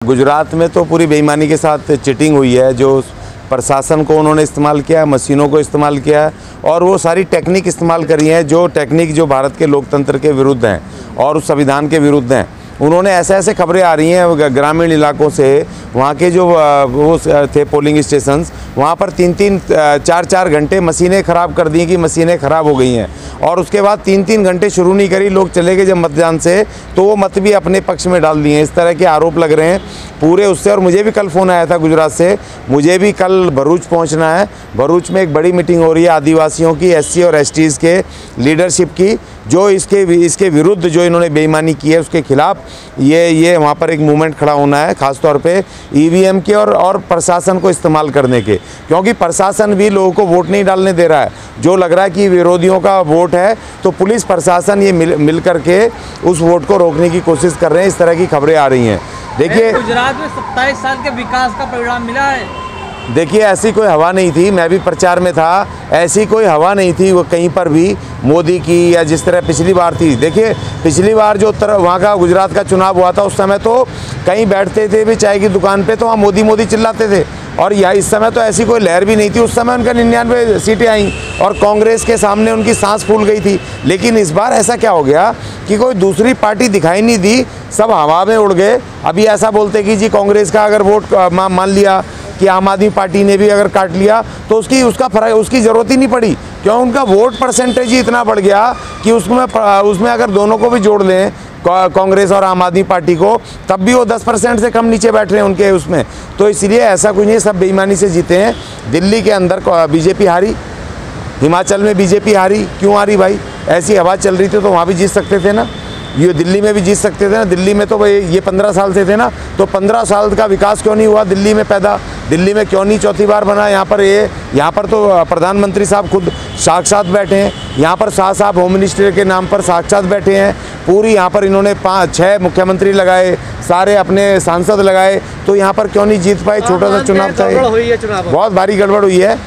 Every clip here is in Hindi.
गुजरात में तो पूरी बेईमानी के साथ चीटिंग हुई है। जो प्रशासन को उन्होंने इस्तेमाल किया, मशीनों को इस्तेमाल किया और वो सारी टेक्निक इस्तेमाल करी है, जो टेक्निक जो भारत के लोकतंत्र के विरुद्ध हैं और उस संविधान के विरुद्ध हैं। उन्होंने ऐसे खबरें आ रही हैं ग्रामीण इलाकों से, वहाँ के जो वो थे पोलिंग स्टेशंस, वहाँ पर 3-3, 4-4 घंटे मशीनें ख़राब कर दी कि मशीनें ख़राब हो गई हैं और उसके बाद 3-3 घंटे शुरू नहीं करी, लोग चले गए जब मतदान से तो वो मत भी अपने पक्ष में डाल दिए। इस तरह के आरोप लग रहे हैं पूरे उससे। और मुझे भी कल फ़ोन आया था गुजरात से, मुझे भी कल भरूच पहुँचना है। भरूच में एक बड़ी मीटिंग हो रही है आदिवासियों की, SC और STs के लीडरशिप की, जो इसके विरुद्ध जो इन्होंने बेईमानी की है उसके खिलाफ ये वहाँ पर एक मूवमेंट खड़ा होना है, ख़ास तौर पे EVM के और प्रशासन को इस्तेमाल करने के, क्योंकि प्रशासन भी लोगों को वोट नहीं डालने दे रहा है। जो लग रहा है कि विरोधियों का वोट है तो पुलिस प्रशासन ये मिल करके उस वोट को रोकने की कोशिश कर रहे हैं। इस तरह की खबरें आ रही हैं। देखिए गुजरात में 27 साल के विकास का परिणाम मिला है। देखिए ऐसी कोई हवा नहीं थी, मैं भी प्रचार में था, ऐसी कोई हवा नहीं थी वो कहीं पर भी मोदी की, या जिस तरह पिछली बार थी। देखिए पिछली बार जो वहाँ का गुजरात का चुनाव हुआ था उस समय तो कहीं बैठते थे भी चाय की दुकान पे तो वहाँ मोदी मोदी चिल्लाते थे, और यह इस समय तो ऐसी कोई लहर भी नहीं थी। उस समय उनका 99 सीटें आईं और कांग्रेस के सामने उनकी सांस फूल गई थी। लेकिन इस बार ऐसा क्या हो गया कि कोई दूसरी पार्टी दिखाई नहीं दी, सब हवा में उड़ गए। अभी ऐसा बोलते कि जी कांग्रेस का अगर वोट मान लिया कि आम आदमी पार्टी ने भी अगर काट लिया तो उसकी ज़रूरत ही नहीं पड़ी, क्यों उनका वोट परसेंटेज ही इतना बढ़ गया कि उसमें अगर दोनों को भी जोड़ लें, कांग्रेस और आम आदमी पार्टी को, तब भी वो 10% से कम नीचे बैठ रहे हैं उनके उसमें। तो इसलिए ऐसा कुछ नहीं, सब बेईमानी से जीते हैं। दिल्ली के अंदर BJP हारी, हिमाचल में BJP हारी, क्यों हारी भाई? ऐसी हवा चल रही थी तो वहाँ भी जीत सकते थे ना, ये दिल्ली में भी जीत सकते थे ना। दिल्ली में तो भाई ये 15 साल से थे ना, तो 15 साल का विकास क्यों नहीं हुआ दिल्ली में पैदा? दिल्ली में क्यों नहीं चौथी बार बना? यहाँ पर तो प्रधानमंत्री साहब खुद साक्षात बैठे हैं, यहाँ पर शाह साहब होम मिनिस्टर के नाम पर साक्षात बैठे हैं। पूरी यहाँ पर इन्होंने 5-6 मुख्यमंत्री लगाए, सारे अपने सांसद लगाए, तो यहाँ पर क्यों नहीं जीत पाए? छोटा सा चुनाव था, बहुत भारी गड़बड़ हुई है।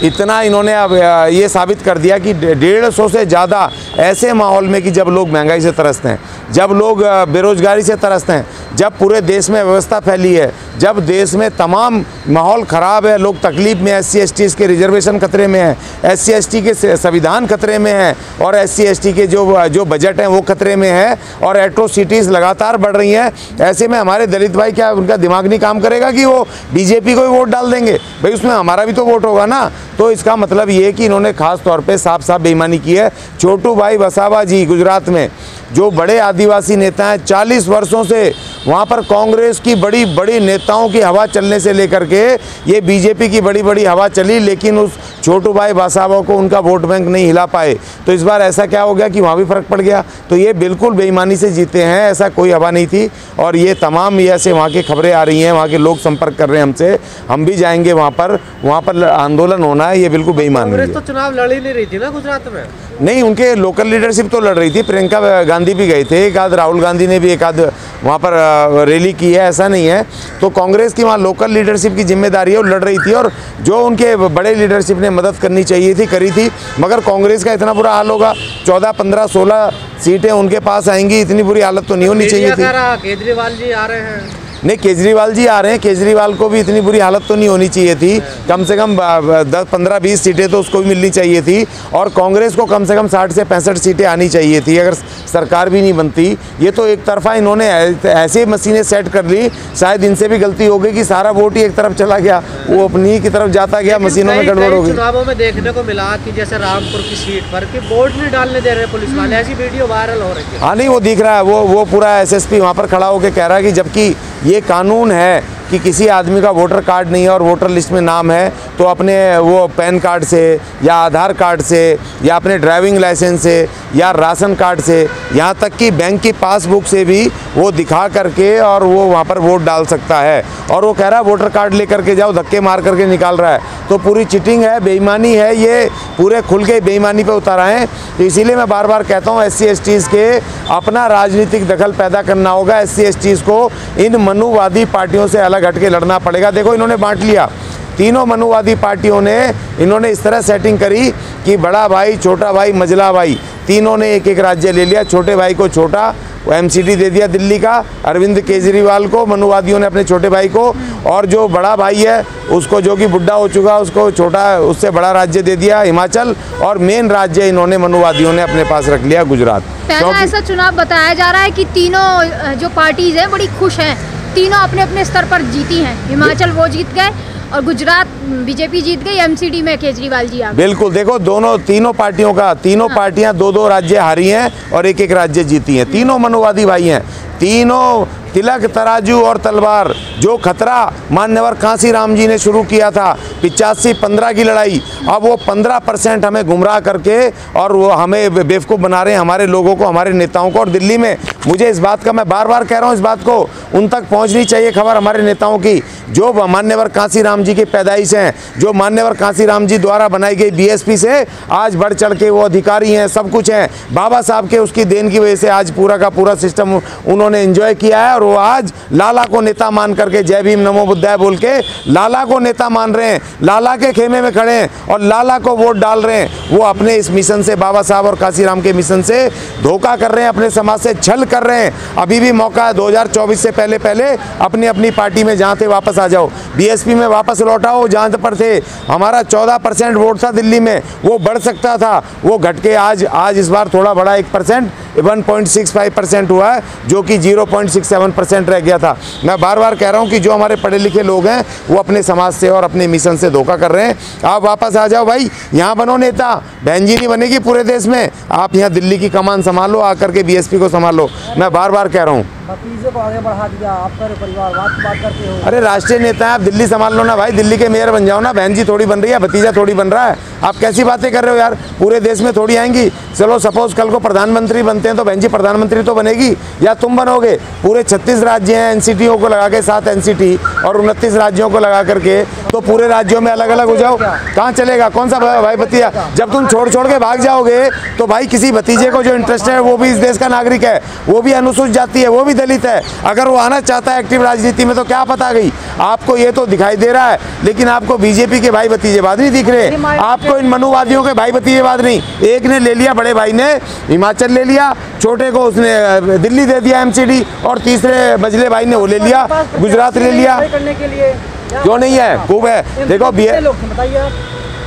इतना इन्होंने अब ये साबित कर दिया कि 150 से ज़्यादा ऐसे माहौल में कि जब लोग महंगाई से तरसते हैं, जब लोग बेरोजगारी से तरसते हैं, जब पूरे देश में व्यवस्था फैली है, जब देश में तमाम माहौल ख़राब है, लोग तकलीफ में, SC STs के रिजर्वेशन खतरे में है, SC ST के संविधान खतरे में है, और SC ST के जो बजट हैं वो खतरे में है, और एट्रोसिटीज़ लगातार बढ़ रही हैं। ऐसे में हमारे दलित भाई, क्या उनका दिमाग नहीं काम करेगा कि वो BJP को ही वोट डाल देंगे? भाई उसमें हमारा भी तो वोट होगा ना। तो इसका मतलब ये है कि इन्होंने खास तौर पे साफ बेईमानी की है। छोटू भाई वसावा जी गुजरात में जो बड़े आदिवासी नेता हैं, 40 वर्षों से वहाँ पर कांग्रेस की बड़ी बड़ी नेताओं की हवा चलने से लेकर के ये BJP की बड़ी बड़ी हवा चली, लेकिन उस छोटू भाई वसावा को उनका वोट बैंक नहीं हिला पाए। तो इस बार ऐसा क्या हो गया कि वहाँ भी फ़र्क पड़ गया? तो ये बिल्कुल बेईमानी से जीते हैं, ऐसा कोई हवा नहीं थी। और ये तमाम ये ऐसे वहाँ की खबरें आ रही हैं, वहाँ के लोग संपर्क कर रहे हैं हमसे, हम भी जाएंगे वहाँ पर आंदोलन होना है। ये बिल्कुल बेईमानी है। तो चुनाव लड़ ही नहीं रही थी ना गुजरात में? नहीं, उनके लोकल लीडरशिप तो लड़ रही थी, प्रियंका गांधी भी गए थे, एक आध राहुल गांधी ने भी एक आध वहाँ पर रैली की है, ऐसा नहीं है। तो कांग्रेस की वहाँ लोकल लीडरशिप की जिम्मेदारी है, वो लड़ रही थी, और जो उनके बड़े लीडरशिप ने मदद करनी चाहिए थी करी थी। मगर कांग्रेस का इतना बुरा हाल होगा, 14, 15, 16 सीटें उनके पास आएंगी, इतनी बुरी हालत तो नहीं होनी चाहिए थी। केजरीवाल जी आ रहे हैं। नहीं, केजरीवाल जी आ रहे हैं, केजरीवाल को भी इतनी बुरी हालत तो नहीं होनी चाहिए थी। कम से कम 10, 15, 20 सीटें तो उसको भी मिलनी चाहिए थी, और कांग्रेस को कम से कम 60 से 65 सीटें आनी चाहिए थी अगर सरकार भी नहीं बनती। ये तो एक तरफा इन्होंने ऐसे मशीनें सेट कर ली, शायद इनसे भी गलती हो गई कि सारा वोट ही एक तरफ चला गया, वो अपनी की तरफ जाता गया, मशीनों में गड़बड़ हो गई। चुनावों में देखने को मिला कि जैसे रामपुर की सीट पर कि वोट नहीं डालने दे रहे पुलिस वाले, ऐसी वीडियो वायरल हो रही है। हाँ नहीं, वो दिख रहा है, वो पूरा SSP वहाँ पर खड़ा होकर कह रहा है कि जबकि ये कानून है कि किसी आदमी का वोटर कार्ड नहीं है और वोटर लिस्ट में नाम है तो अपने वो पैन कार्ड से या आधार कार्ड से या अपने ड्राइविंग लाइसेंस से या राशन कार्ड से, यहाँ तक कि बैंक की पासबुक से भी वो दिखा करके और वो वहाँ पर वोट डाल सकता है। और वो कह रहा है वोटर कार्ड लेकर के जाओ, धक्के मार करके निकाल रहा है। तो पूरी चीटिंग है, बेईमानी है, ये पूरे खुल के बेईमानी पे उतारा है। तो इसीलिए मैं बार बार कहता हूँ SC STs के अपना राजनीतिक दखल पैदा करना होगा। SC STs को इन मनुवादी पार्टियों से अलग हट के लड़ना पड़ेगा। देखो इन्होंने बांट लिया, तीनों मनुवादी पार्टियों ने इन्होंने इस तरह सेटिंग करी कि बड़ा भाई, छोटा भाई, मझला भाई, तीनों ने एक एक राज्य ले लिया। छोटे भाई को छोटा एमसीडी दे दिया दिल्ली का, अरविंद केजरीवाल को, मनुवादियों ने अपने छोटे भाई को, और जो बड़ा भाई है उसको, जो कि बुढ़ा हो चुका, उसको छोटा, उससे बड़ा राज्य दे दिया हिमाचल, और मेन राज्य इन्होंने मनुवादियों ने अपने पास रख लिया गुजरात। पहला ऐसा चुनाव बताया जा रहा है कि तीनों जो पार्टीज हैं बड़ी खुश हैं, तीनों अपने अपने स्तर पर जीती हैं। हिमाचल वो जीत गए और गुजरात बीजेपी जीत गई, एमसीडी में केजरीवाल जी आ गए। बिल्कुल, देखो तीनों पार्टियों का, तीनों पार्टियां दो राज्य हारी हैं और एक राज्य जीती हैं। तीनों मनुवादी भाई हैं, तीनों तिलक, तराजू और तलवार। जो खतरा मान्यवर कांसीराम जी ने शुरू किया था 85-15 की लड़ाई, अब वो 15% हमें गुमराह करके और वो हमें बेवकूफ़ बना रहे हैं, हमारे लोगों को, हमारे नेताओं को। और दिल्ली में मुझे इस बात का, मैं बार बार कह रहा हूँ, इस बात को उन तक पहुँचनी चाहिए खबर हमारे नेताओं की, जो मान्यवर कांसीराम जी की पैदाइश हैं, जो मान्यवर कांसीराम जी द्वारा बनाई गई बीएसपी से आज बढ़ चढ़ के वो अधिकारी हैं, सब कुछ हैं। बाबा साहब के उसकी देन की वजह से आज पूरा का पूरा सिस्टम उन्होंने एंजॉय किया है, और वो आज लाला को नेता मान करके जय भीम नमो बुद्धाय बोल के लाला को नेता मान रहे हैं, लाला के खेमे में खड़े हैं और लाला को वोट डाल रहे हैं। वो अपने इस मिशन से, बाबा साहब और कांसीराम के मिशन से धोखा कर रहे हैं, अपने समाज से छल कर रहे हैं। अभी भी मौका है, 2024 से पहले अपनी अपनी पार्टी में जहाँ थे वापस आ जाओ, बीएसपी में वापस लौटाओ जहाँ पर थे। हमारा 14% वोट था दिल्ली में, वो बढ़ सकता था, वो घट के आज इस बार थोड़ा बड़ा 1%, 1.65% हुआ है, जो कि 0.67% रह गया था। मैं बार बार कह रहा हूँ कि जो हमारे पढ़े लिखे लोग हैं वो अपने समाज से और अपने मिशन से धोखा कर रहे हैं। आप वापस आ जाओ भाई, यहाँ बनो नेता, बहन जी नहीं बनेगी पूरे देश में। आप यहाँ दिल्ली की कमान संभालो, आकर के बीएसपी को संभालो, मैं बार बार कह रहा हूँ। भतीजे को आगे बढ़ा दिया, आप पर परिवारवाद की बात करते हो। अरे राष्ट्रीय नेता है, आप दिल्ली संभाल लो ना भाई, दिल्ली के मेयर बन जाओ ना। बहन जी थोड़ी बन रही है, भतीजा थोड़ी बन रहा है, आप कैसी बातें कर रहे हो यार? पूरे देश में थोड़ी आएंगी। चलो सपोज कल को प्रधानमंत्री बनते हैं तो बहन जी प्रधानमंत्री तो बनेगी, या तुम बनोगे? पूरे 36 राज्य हैं, एनसीटीओ को लगा के 7 एनसीटी और 29 राज्यों को लगा करके, तो पूरे राज्यों में अलग अलग हो जाओ, कहाँ चलेगा? कौन सा भाई भतीजा? जब तुम छोड़ के भाग जाओगे तो भाई किसी भतीजे को जो इंटरेस्ट है, वो भी इस देश का नागरिक है, वो भी अनुसूचित जाति है, वो भी दलित है, अगर वो आना चाहता है एक्टिव राजनीति में तो क्या पता गई आपको? ये तो दिखाई दे रहा है, लेकिन आपको बीजेपी के भाई भतीजेबाद नहीं दिख रहे, आपको इन मनुवादियों के भाई भतीजेबाद नहीं। एक ने ले लिया, बड़े भाई ने हिमाचल ले लिया, छोटे को उसने दिल्ली दे दिया एमसीडी, और तीसरे मझले भाई ने वो ले लिया, गुजरात ले लिया। क्यों नहीं है? खूब है। देखो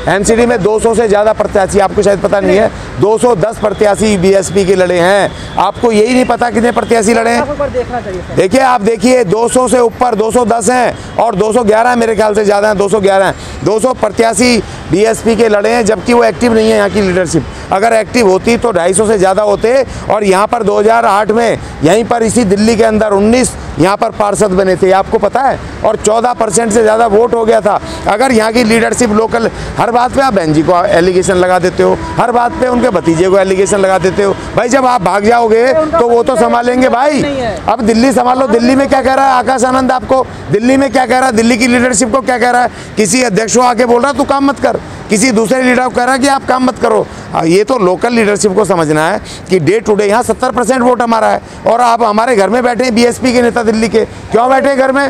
एमसीडी में 200 से ज़्यादा प्रत्याशी, आपको शायद पता नहीं है, 210 प्रत्याशी बीएसपी के लड़े हैं। आपको यही नहीं पता कितने प्रत्याशी लड़े हैं? देखिए, आप देखिए 200 से ऊपर 210 हैं और 211 मेरे ख्याल से ज़्यादा हैं, 211 हैं। 200 प्रत्याशी बीएसपी के लड़े हैं, जबकि वो एक्टिव नहीं है यहाँ की लीडरशिप। अगर एक्टिव होती तो 250 से ज़्यादा होते, और यहाँ पर 2008 में यहीं पर इसी दिल्ली के अंदर 19 यहाँ पर पार्षद बने थे, आपको पता है, और 14% से ज़्यादा वोट हो गया था। अगर यहाँ की लीडरशिप लोकल, हर बात पे आप बहन जी को एलिगेशन लगा देते हो, हर बात पे उनके भतीजे को एलिगेशन लगा देते हो। भाई जब आप भाग जाओगे तो वो तो संभालेंगे भाई। अब दिल्ली संभालो। दिल्ली में क्या कह रहा है आकाश आनंद आपको? दिल्ली में क्या कह रहा है? दिल्ली की लीडरशिप को क्या कह रहा है? किसी अध्यक्ष को आके बोल रहा है तू काम मत कर, किसी दूसरे लीडर को कह रहा है कि आप काम मत करो। ये तो लोकल लीडरशिप को समझना है कि डे टू डे यहाँ 70% वोट हमारा है, और आप हमारे घर में बैठे हैं बीएसपी के नेता दिल्ली के। क्यों बैठे घर में?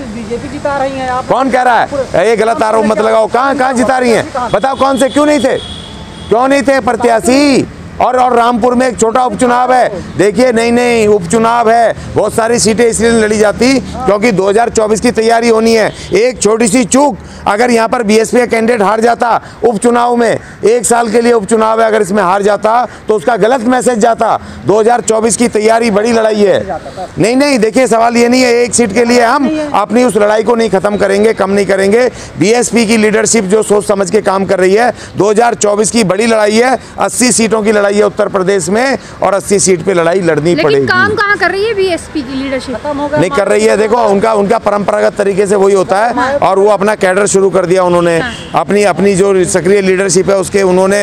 बीजेपी जिता रही है। कौन कह रहा है? ये गलत आरोप मत लगाओ। कहाँ जिता रही हैं? बताओ कौन से? क्यों नहीं थे? क्यों नहीं थे प्रत्याशी? और रामपुर में एक छोटा उपचुनाव है। देखिए, नहीं उपचुनाव है, बहुत सारी सीटें इसलिए लड़ी जाती क्योंकि 2024 की तैयारी होनी है। एक छोटी सी चूक, अगर यहाँ पर बीएसपी का कैंडिडेट हार जाता उपचुनाव में, 1 साल के लिए उपचुनाव है, अगर इसमें हार जाता तो उसका गलत मैसेज जाता। 2024 की तैयारी बड़ी लड़ाई है। नहीं, देखिए सवाल ये नहीं है एक सीट के लिए हम अपनी उस लड़ाई को नहीं खत्म करेंगे, कम नहीं करेंगे। बीएसपी की लीडरशिप जो सोच समझ के काम कर रही है, 2024 की बड़ी लड़ाई है, 80 सीटों की लड़ाई है उत्तर प्रदेश में, और 80 सीट पे लड़ाई लड़नी पड़ेगी। काम कहाँ कर रही है बीएसपी की लीडरशिप? नहीं कर रही है। देखो उनका परंपरागत तरीके से वही होता है, और वो अपना कैडर शुरू कर दिया उन्होंने। अपनी जो सक्रिय लीडरशिप है उसके उन्होंने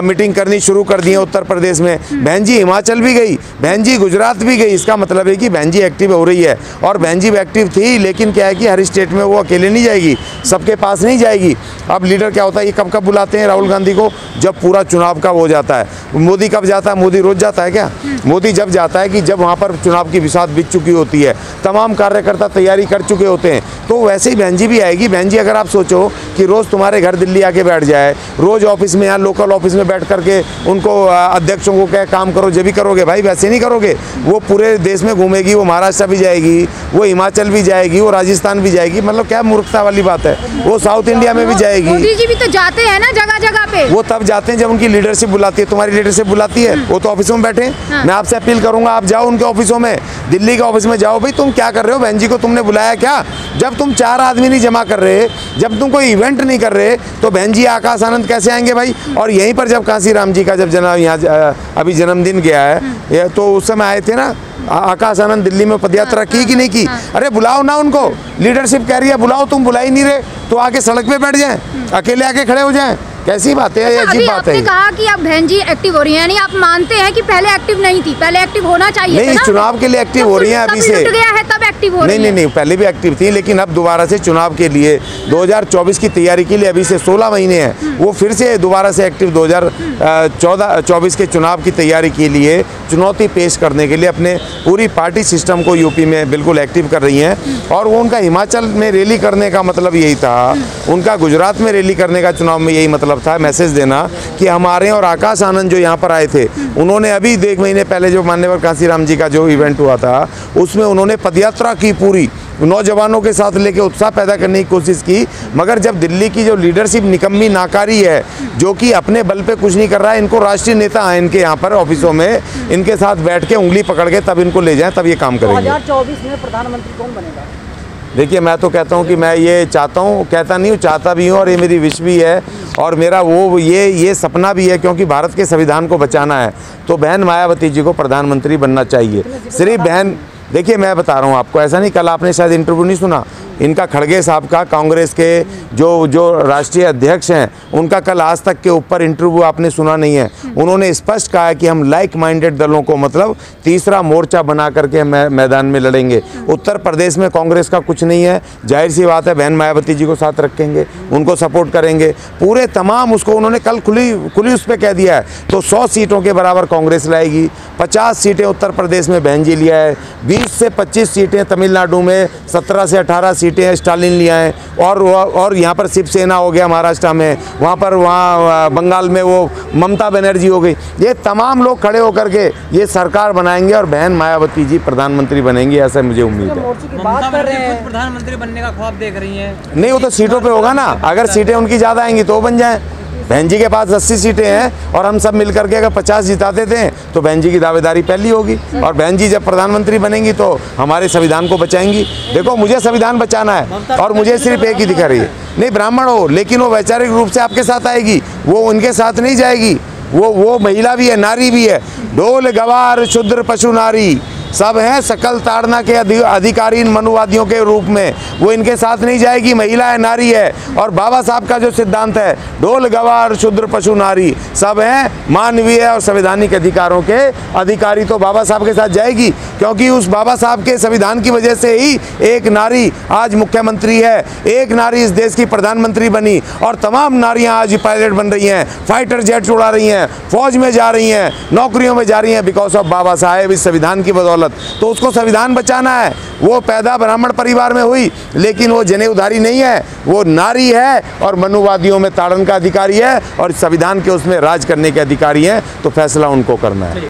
मीटिंग करनी शुरू कर दी है उत्तर प्रदेश में। बहन जी हिमाचल भी गई, बहन जी गुजरात भी गई। इसका मतलब है कि बहन जी एक्टिव हो रही है, और बहन जी एक्टिव थी, लेकिन क्या है कि हर स्टेट में वो अकेले नहीं जाएगी, सबके पास नहीं जाएगी। अब लीडर क्या होता है, ये कब बुलाते हैं राहुल गांधी को? जब पूरा चुनाव का हो जाता है। मोदी कब जाता है? मोदी रोज जाता है क्या? मोदी जब जाता है कि जब वहाँ पर चुनाव की बिसात बीत चुकी होती है, तमाम कार्यकर्ता तैयारी कर चुके होते हैं। तो वैसे ही बहन जी भी आएगी। बहन जी, अगर आप सोचो कि रोज़ तुम्हारे घर दिल्ली आके बैठ जाए, रोज़ ऑफिस में, यहाँ लोकल ऑफिस में बैठ करके उनको अध्यक्षों को क्या काम करो, जब भी करोगे भाई, वैसे नहीं करोगे। वो पूरे देश में घूमेगी, वो महाराष्ट्र भी जाएगी, वो हिमाचल भी जाएगी, वो राजस्थान भी जाएगी, मतलब क्या मूर्खता वाली बात है। वो साउथ इंडिया में भी जाएगी। मोदी जी भी तो जाते हैं ना जगह जगह पे। वो तब जाते हैं जब उनकी लीडरशिप बुलाती है। तुम्हारी लीडरशिप बुलाती है? वो तो ऑफिसों में बैठे। मैं आपसे अपील करूंगा, आप जाओ उनके ऑफिसों में, दिल्ली के ऑफिस में जाओ। भाई तुम क्या कर रहे हो? बहन जी को तुमने बुलाया क्या? जब तुम 4 आदमी नहीं जमा कर रहे, जब तुम कोई इवेंट नहीं कर रहे, तो बहन जी आकाश आनंद कैसे आएंगे भाई? और यहीं पर जब कांसी राम जी का जब यहाँ अभी जन्मदिन गया है, तो उस समय आए थे ना आकाश आनंद, दिल्ली में पदयात्रा की कि नहीं की? अरे बुलाओ ना उनको, लीडरशिप कह रही है बुलाओ, तुम बुला ही नहीं रहे, तो आके सड़क पे बैठ जाएं, अकेले आके खड़े हो जाएं। कैसी बात है? अच्छा, अजीब बात है। आपने कहा कि अब बहन जी एक्टिव हो रही हैं, यानी आप मानते हैं कि पहले एक्टिव नहीं थी, पहले एक्टिव होना चाहिए? नहीं, चुनाव के लिए एक्टिव हो रही हैं अभी से। गया है तब एक्टिव हो रही हैं। नहीं, पहले भी एक्टिव थी, लेकिन अब दोबारा से चुनाव के लिए 2024 की तैयारी के लिए अभी से 16 महीने हैं, वो फिर से दोबारा से एक्टिव 2024 के चुनाव की तैयारी के लिए चुनौती पेश करने के लिए अपने पूरी पार्टी सिस्टम को यूपी में बिल्कुल एक्टिव कर रही हैं। और वो उनका हिमाचल में रैली करने का मतलब यही था, उनका गुजरात में रैली करने का चुनाव में यही मतलब था, मैसेज देना कि हमारे और आकाश आनंद जो यहाँ पर आए थे, उन्होंने अभी 1 महीने पहले जो माननीय कांसी राम जी का जो इवेंट हुआ था, उसमें उन्होंने पदयात्रा की, पूरी नौजवानों के साथ लेके उत्साह पैदा करने की कोशिश की। मगर जब दिल्ली की जो लीडरशिप निकम्मी नाकारी है, जो कि अपने बल पे कुछ नहीं कर रहा है, इनको राष्ट्रीय नेता हैं इनके यहाँ पर ऑफिसों में, इनके साथ बैठ के उंगली पकड़ के तब इनको ले जाएं, तब ये काम करेंगे। 2024 में प्रधानमंत्री कौन बनेगा? देखिए, मैं तो कहता हूँ कि मैं ये चाहता हूँ, कहता नहीं हूँ, चाहता भी हूँ, और ये मेरी विश भी है, और मेरा वो ये सपना भी है, क्योंकि भारत के संविधान को बचाना है, तो बहन मायावती जी को प्रधानमंत्री बनना चाहिए। सिर्फ बहन, देखिए मैं बता रहा हूँ आपको, ऐसा नहीं, कल आपने शायद इंटरव्यू नहीं सुना इनका, खड़गे साहब का, कांग्रेस के जो राष्ट्रीय अध्यक्ष हैं, उनका कल आज तक के ऊपर इंटरव्यू आपने सुना नहीं है। उन्होंने स्पष्ट कहा है कि हम लाइक माइंडेड दलों को, मतलब तीसरा मोर्चा बना करके मैदान में लड़ेंगे। उत्तर प्रदेश में कांग्रेस का कुछ नहीं है, जाहिर सी बात है, बहन मायावती जी को साथ रखेंगे, उनको सपोर्ट करेंगे पूरे तमाम। उसको उन्होंने कल खुली उस पर कह दिया है, तो 100 सीटों के बराबर कांग्रेस लाएगी, 50 सीटें उत्तर प्रदेश में बहन जी लिया है, 20 से 25 सीटें तमिलनाडु में, 17 से 18 सीटें स्टालिन लिया है, और यहाँ पर शिवसेना हो गया महाराष्ट्र में, वहाँ बंगाल में वो ममता बनर्जी हो गई। ये तमाम लोग खड़े होकर के ये सरकार बनाएंगे और बहन मायावती जी प्रधानमंत्री बनेंगी, ऐसा मुझे उम्मीद है। बात कर रहे हैं, प्रधानमंत्री बनने का ख्वाब देख रही हैं। नहीं, वो तो सीटों पे होगा ना, अगर सीटें उनकी ज़्यादा आएंगी तो वो बन जाएं। बहन जी के पास 80 सीटें हैं, और हम सब मिलकर के अगर 50 जिताते थे तो बहन जी की दावेदारी पहली होगी, और बहन जी जब प्रधानमंत्री बनेंगी तो हमारे संविधान को बचाएंगी। देखो, मुझे संविधान बचाना है, और मुझे सिर्फ एक ही दिखा रही है, नहीं ब्राह्मण हो, लेकिन वो वैचारिक रूप से आपके साथ आएगी, वो उनके साथ नहीं जाएगी। वो महिला भी है, नारी भी है, ढोल गवार शूद्र पशु नारी सब हैं, सकल ताड़ना के अधिकारी मनुवादियों के रूप में, वो इनके साथ नहीं जाएगी। महिला है, नारी है, और बाबा साहब का जो सिद्धांत है, ढोल गवार शूद्र पशु नारी सब हैं मानवीय और संवैधानिक अधिकारों के अधिकारी, तो बाबा साहब के साथ जाएगी, क्योंकि उस बाबा साहब के संविधान की वजह से ही एक नारी आज मुख्यमंत्री है, एक नारी इस देश की प्रधानमंत्री बनी, और तमाम नारियां आज पायलट बन रही हैं, फाइटर जेट उड़ा रही हैं, फौज में जा रही हैं, नौकरियों में जा रही हैं, बिकॉज ऑफ बाबा साहेब, इस संविधान की बदौलत। तो उसको संविधान बचाना है। वो पैदा ब्राह्मण परिवार में हुई, लेकिन वो जनेऊधारी नहीं है, वो नारी है, और मनुवादियों में ताड़न का अधिकारी है, और संविधान के उसमें राज करने के अधिकारी हैं, तो फैसला उनको करना है।